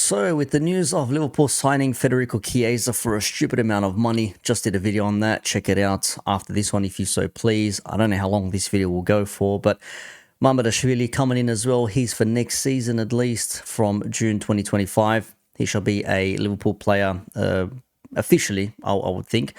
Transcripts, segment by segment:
So, with the news of Liverpool signing Federico Chiesa for a stupid amount of money, just did a video on that. Check it out after this one if you so please. I don't know how long this video will go for, but Mamardashvili coming in as well. He's for next season at least from June 2025. He shall be a Liverpool player officially, I would think.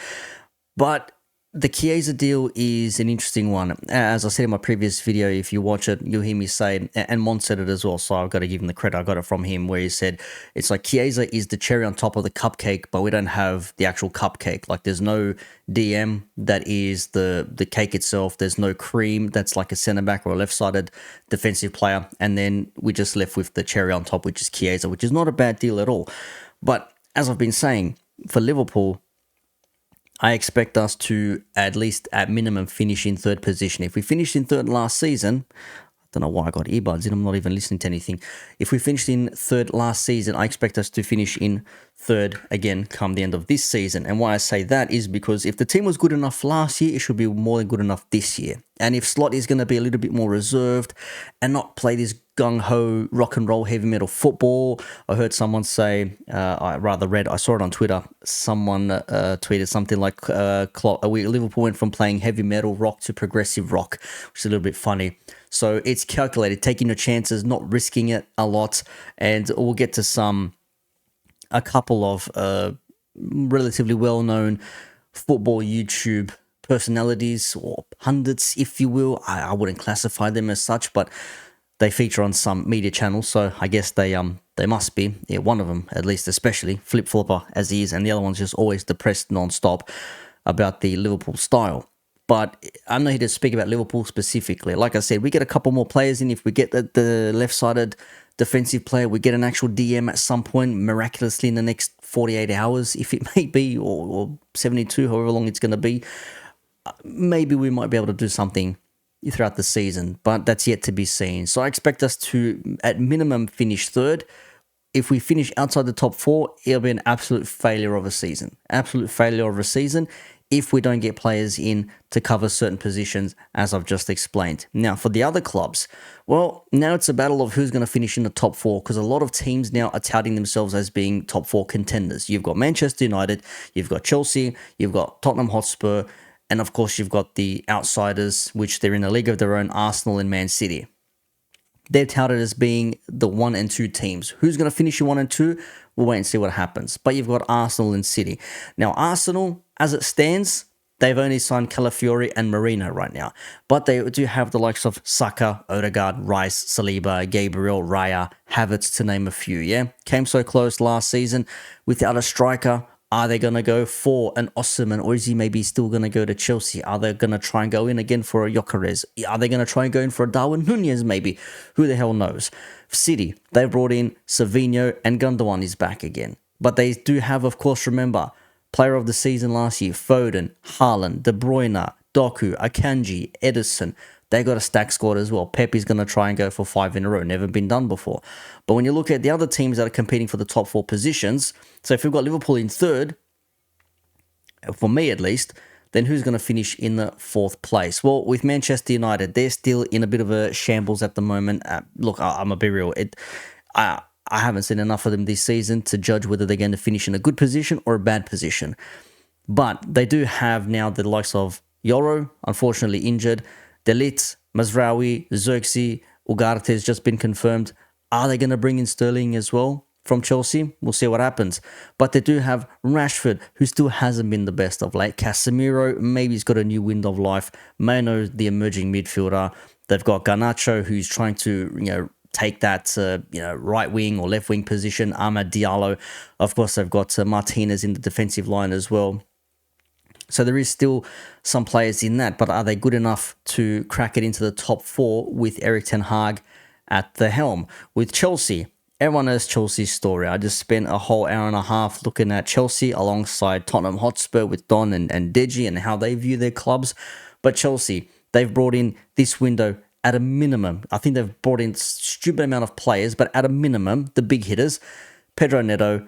But the Chiesa deal is an interesting one. As I said in my previous video, if you watch it, you'll hear me say, and Mon said it as well, so I've got to give him the credit. I got it from him where he said, it's like Chiesa is the cherry on top of the cupcake, but we don't have the actual cupcake. Like there's no DM that is the cake itself. There's no cream that's like a centre-back or a left-sided defensive player. And then we just left with the cherry on top, which is Chiesa, which is not a bad deal at all. But as I've been saying, for Liverpool, I expect us to at least at minimum finish in third position. If we finished in third last season, I don't know why I got earbuds in, I'm not even listening to anything. If we finished in third last season, I expect us to finish in third again come the end of this season. And why I say that is because if the team was good enough last year, it should be more than good enough this year. And if Slot is going to be a little bit more reserved and not play this gung-ho rock and roll heavy metal football, I heard someone say, I saw it on Twitter, someone tweeted something like Liverpool went from playing heavy metal rock to progressive rock, which is a little bit funny. So it's calculated, taking your chances, not risking it a lot, and we'll get to a couple of relatively well-known football YouTube personalities or pundits, if you will. I wouldn't classify them as such, but they feature on some media channels, so I guess they must be. Yeah, one of them, at least, especially flip-flopper as he is, and the other one's just always depressed non-stop about the Liverpool style. But I'm not here to speak about Liverpool specifically. Like I said, we get a couple more players in. If we get the left-sided defensive player, we get an actual DM at some point, miraculously in the next 48 hours, if it may be, or 72, however long it's going to be. Maybe we might be able to do something throughout the season, but that's yet to be seen. So I expect us to, at minimum, finish third. If we finish outside the top four, it'll be an absolute failure of a season. Absolute failure of a season if we don't get players in to cover certain positions, as I've just explained. Now, for the other clubs, well, now it's a battle of who's going to finish in the top four, because a lot of teams now are touting themselves as being top four contenders. You've got Manchester United, you've got Chelsea, you've got Tottenham Hotspur, and of course you've got the outsiders, which they're in a league of their own, Arsenal and Man City. They're touted as being the 1 and 2 teams. Who's going to finish in 1 and 2? We'll wait and see what happens. But you've got Arsenal and City. Now, Arsenal, as it stands, they've only signed Calafiori and Marino right now. But they do have the likes of Saka, Odegaard, Rice, Saliba, Gabriel, Raya, Havertz, to name a few, yeah? Came so close last season without a striker. Are they going to go for an Osimhen, or is he maybe still going to go to Chelsea? Are they going to try and go in again for a Gyökeres? Are they going to try and go in for a Darwin Nunez maybe? Who the hell knows? City, they brought in Savinho, and Gundogan is back again. But they do have, of course, remember, player of the season last year, Foden, Haaland, De Bruyne, Doku, Akanji, Edison. They got a stack squad as well. Pep is going to try and go for 5 in a row. Never been done before. But when you look at the other teams that are competing for the top 4 positions, so if we've got Liverpool in third, for me at least, then who's going to finish in the 4th place? Well, with Manchester United, they're still in a bit of a shambles at the moment. Look, I'm going to be real. I haven't seen enough of them this season to judge whether they're going to finish in a good position or a bad position. But they do have now the likes of Yoro, unfortunately injured, De Ligt, Mazraoui, Xerxes, Ugarte has just been confirmed. Are they going to bring in Sterling as well from Chelsea? We'll see what happens. But they do have Rashford, who still hasn't been the best of late. Casemiro, maybe he's got a new wind of life. Mano, the emerging midfielder. They've got Garnacho, who's trying to, take that, right wing or left wing position. Amad Diallo. Of course, they've got Martinez in the defensive line as well. So there is still some players in that, but are they good enough to crack it into the top 4 with Erik ten Hag at the helm? With Chelsea, everyone knows Chelsea's story. I just spent a whole hour and a half looking at Chelsea alongside Tottenham Hotspur with Don and Deji and how they view their clubs. But Chelsea, they've brought in this window at a minimum. I think they've brought in a stupid amount of players, but at a minimum, the big hitters, Pedro Neto,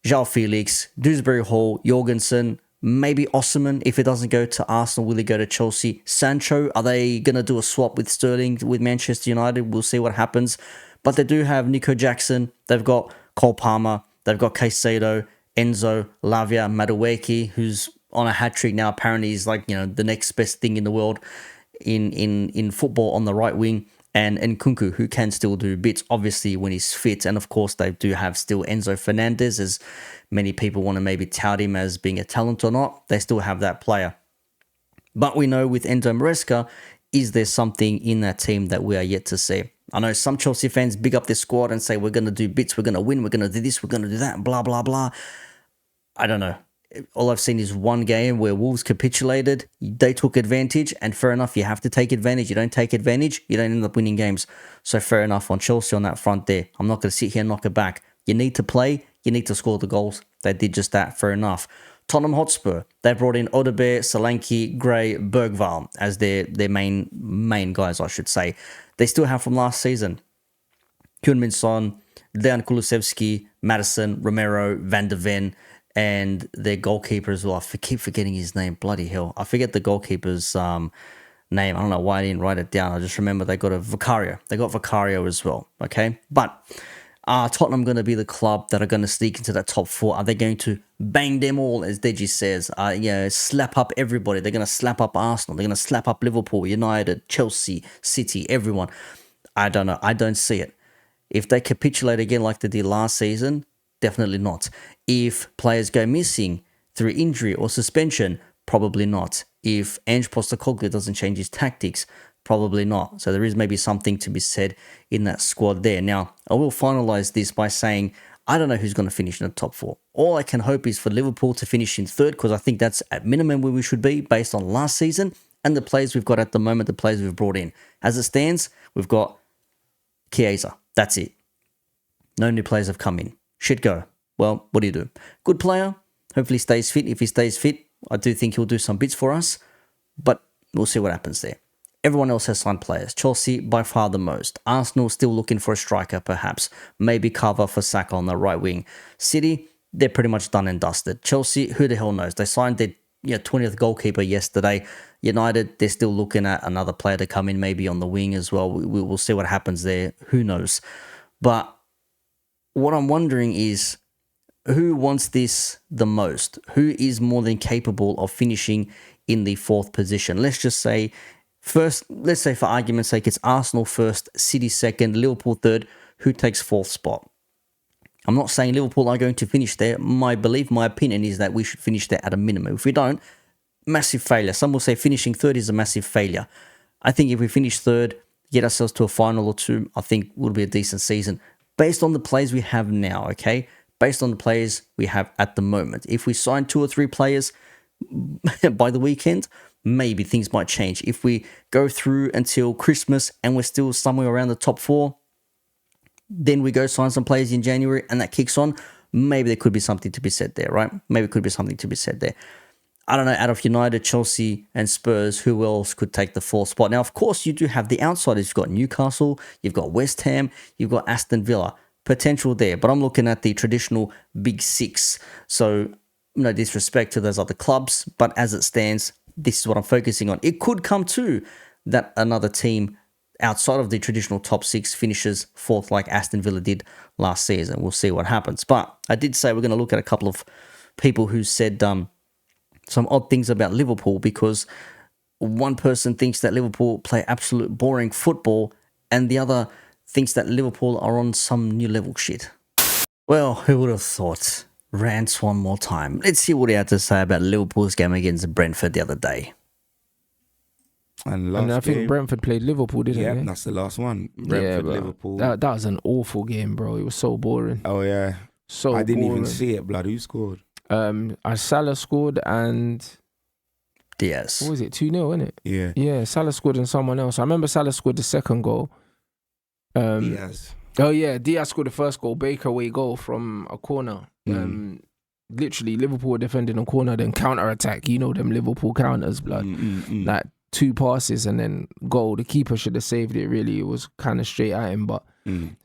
João Felix, Dewsbury Hall, Jorgensen, maybe Osimhen. If it doesn't go to Arsenal, will he go to Chelsea? Sancho, are they going to do a swap with Sterling with Manchester United? We'll see what happens. But they do have Nico Jackson. They've got Cole Palmer. They've got Caicedo, Enzo, Lavia, Madueke, who's on a hat trick now. Apparently, he's like, the next best thing in the world in football on the right wing. And Nkunku, who can still do bits, obviously, when he's fit. And of course, they do have still Enzo Fernandez, as many people want to maybe tout him as being a talent or not. They still have that player. But we know with Enzo Maresca, is there something in that team that we are yet to see? I know some Chelsea fans big up their squad and say, we're going to do bits, we're going to win, we're going to do this, we're going to do that, blah, blah, blah. I don't know. All I've seen is one game where Wolves capitulated. They took advantage, and fair enough, you have to take advantage. You don't take advantage, you don't end up winning games. So fair enough on Chelsea on that front there. I'm not going to sit here and knock it back. You need to play, you need to score the goals. They did just that, fair enough. Tottenham Hotspur, they brought in Odebear, Solanke, Gray, Bergvall as their main guys, I should say. They still have from last season Heung-min Son, Dejan Kulusevski, Madison, Romero, Van de Ven, and their goalkeeper as well. I keep forgetting his name. Bloody hell. I forget the goalkeeper's name. I don't know why I didn't write it down. I just remember they got a Vicario. They got Vicario as well. Okay. But are Tottenham going to be the club that are going to sneak into that top four? Are they going to bang them all, as Deji says? Slap up everybody. They're going to slap up Arsenal. They're going to slap up Liverpool, United, Chelsea, City, everyone. I don't know. I don't see it. If they capitulate again like they did last season, definitely not. If players go missing through injury or suspension, probably not. If Ange Postecoglou doesn't change his tactics, probably not. So there is maybe something to be said in that squad there. Now, I will finalize this by saying I don't know who's going to finish in the top four. All I can hope is for Liverpool to finish in third, because I think that's at minimum where we should be based on last season and the players we've got at the moment, the players we've brought in. As it stands, we've got Chiesa. That's it. No new players have come in. Shit go. Well, what do you do? Good player. Hopefully stays fit. If he stays fit, I do think he'll do some bits for us. But we'll see what happens there. Everyone else has signed players. Chelsea, by far the most. Arsenal still looking for a striker, perhaps. Maybe cover for Saka on the right wing. City, they're pretty much done and dusted. Chelsea, who the hell knows? They signed their 20th goalkeeper yesterday. United, they're still looking at another player to come in, maybe on the wing as well. We'll see what happens there. Who knows? But what I'm wondering is, who wants this the most? Who is more than capable of finishing in the fourth position? Let's just say, let's say for argument's sake, it's Arsenal first, City second, Liverpool third. Who takes fourth spot? I'm not saying Liverpool are going to finish there. My belief, my opinion is that we should finish there at a minimum. If we don't, massive failure. Some will say finishing third is a massive failure. I think if we finish third, get ourselves to a final or two, I think would be a decent season. Based on the players we have now, okay? Based on the players we have at the moment. If we sign 2 or 3 players by the weekend, maybe things might change. If we go through until Christmas and we're still somewhere around the top 4, then we go sign some players in January and that kicks on, maybe there could be something to be said there, right? Maybe it could be something to be said there. I don't know, out of United, Chelsea and Spurs, who else could take the 4th spot? Now, of course, you do have the outsiders. You've got Newcastle, you've got West Ham, you've got Aston Villa. Potential there, but I'm looking at the traditional big 6. So, no disrespect to those other clubs, but as it stands, this is what I'm focusing on. It could come to that another team outside of the traditional top 6 finishes 4th like Aston Villa did last season. We'll see what happens. But I did say we're going to look at a couple of people who said some odd things about Liverpool, because one person thinks that Liverpool play absolute boring football and the other thinks that Liverpool are on some new level shit. Well, who would have thought? Rants one more time. Let's see what he had to say about Liverpool's game against Brentford the other day. And I think Brentford played Liverpool, didn't they? Yeah, that's the last one. Brentford, Liverpool. That was an awful game, bro. It was so boring. Oh, yeah. So I didn't boring. even see it, blood. Who scored? Salah scored and Diaz. What was it? 2-0, innit? Yeah. Yeah, Salah scored and someone else. I remember Salah scored the second goal. Diaz. Oh yeah, Diaz scored the first goal, breakaway goal from a corner. Literally, Liverpool were defending a corner, then counter-attack. You know them Liverpool counters, blood. Like 2 passes and then goal. The keeper should have saved it, really. It was kind of straight at him, but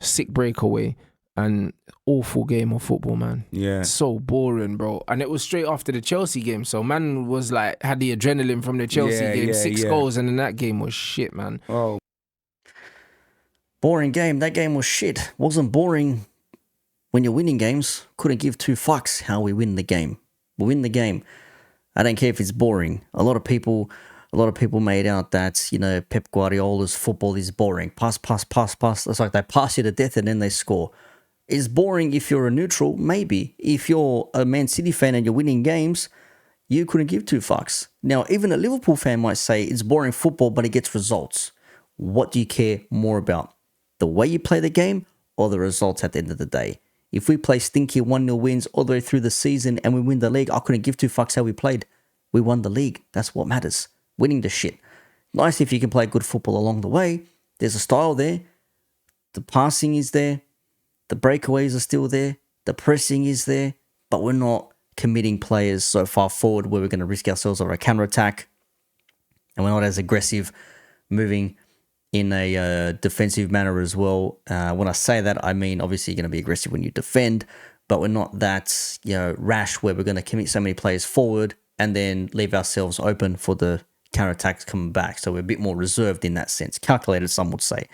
sick breakaway and awful game of football, man. Yeah. So boring, bro. And it was straight after the Chelsea game, so man was like, had the adrenaline from the Chelsea game, 6 goals, and then that game was shit, man. Oh. Boring game. That game was shit. Wasn't boring when you're winning games, couldn't give two fucks how we win the game. We win the game. I don't care if it's boring. A lot of people made out that, you know, Pep Guardiola's football is boring. Pass. It's like they pass you to death and then they score. It's boring if you're a neutral, maybe. If you're a Man City fan and you're winning games, you couldn't give two fucks. Now, even a Liverpool fan might say it's boring football, but it gets results. What do you care more about? The way you play the game or the results at the end of the day? If we play stinky 1-0 wins all the way through the season and we win the league, I couldn't give two fucks how we played. We won the league. That's what matters. Winning the shit. Nice if you can play good football along the way. There's a style there. The passing is there. The breakaways are still there. The pressing is there. But we're not committing players so far forward where we're going to risk ourselves or a counter-attack. And we're not as aggressive moving in a defensive manner as well. When I say that, I mean obviously you're going to be aggressive when you defend, but we're not that, you know, rash where we're going to commit so many players forward and then leave ourselves open for the counter-attacks coming back. So we're a bit more reserved in that sense. Calculated, some would say.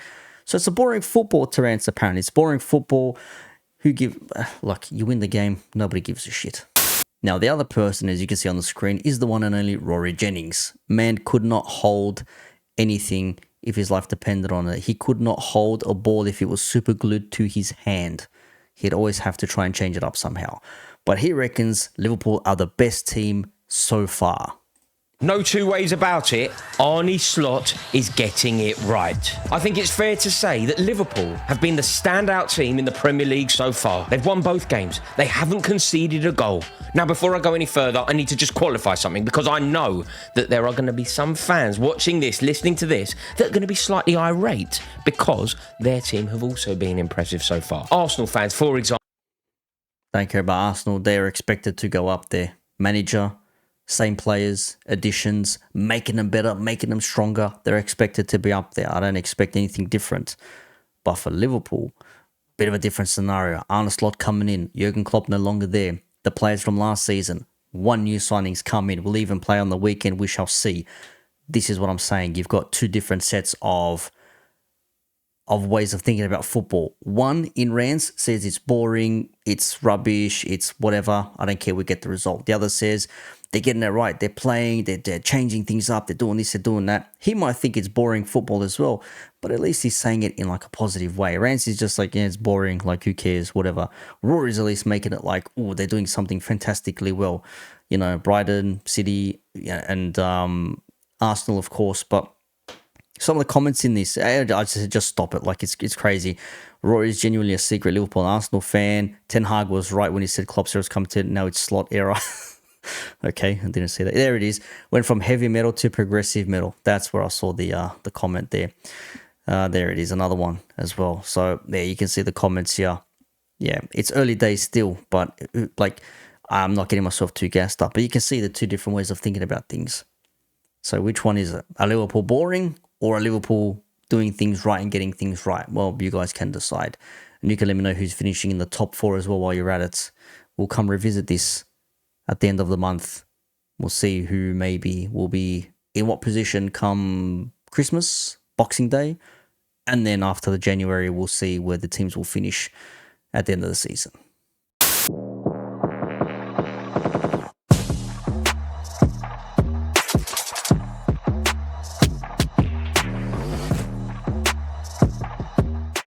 So it's a boring football, Terence, apparently. It's boring football. Look, you win the game, nobody gives a shit. Now, the other person, as you can see on the screen, is the one and only Rory Jennings. Man could not hold anything if his life depended on it. He could not hold a ball if it was super glued to his hand. He'd always have to try and change it up somehow. But he reckons Liverpool are the best team so far. No two ways about it, Arne Slot is getting it right. I think it's fair to say that Liverpool have been the standout team in the Premier League so far. They've won both games. They haven't conceded a goal. Now, before I go any further, I need to just qualify something because I know that there are going to be some fans watching this, listening to this, that are going to be slightly irate because their team have also been impressive so far. Arsenal fans, for example. Don't care about Arsenal. They're expected to go up there. Manager, same players, additions, making them better, making them stronger. They're expected to be up there. I don't expect anything different. But for Liverpool, bit of a different scenario. Arne Slot coming in. Jurgen Klopp no longer there. The players from last season. One new signings come in. Will even play on the weekend. We shall see. This is what I'm saying. You've got two different sets of ways of thinking about football. One in Rans says it's boring, it's rubbish, it's whatever. I don't care. We get the result. The other says they're getting it right. They're playing, they're changing things up. They're doing this, they're doing that. He might think it's boring football as well, but at least he's saying it in like a positive way. Rance is just like, yeah, it's boring. Like, who cares? Whatever. Rory's at least making it like, oh, they're doing something fantastically well. You know, Brighton, City, and Arsenal, of course. But some of the comments in this, I just stop it. Like, it's crazy. Rory is genuinely a secret Liverpool and Arsenal fan. Ten Hag was right when he said Klopp's era's come to. Now it's Slot era. Okay, I didn't see that. There it is. Went from heavy metal to progressive metal. That's where I saw the comment there. There it is, another one as well. So there you can see the comments here. Yeah, it's early days still, but like I'm not getting myself too gassed up. But you can see the two different ways of thinking about things. So which one is it? A Liverpool boring or a Liverpool doing things right and getting things right? Well, you guys can decide. And you can let me know who's finishing in the top 4 as well while you're at it. We'll come revisit this at the end of the month. We'll see who maybe will be in what position come Christmas, Boxing Day. And then after the January, we'll see where the teams will finish at the end of the season.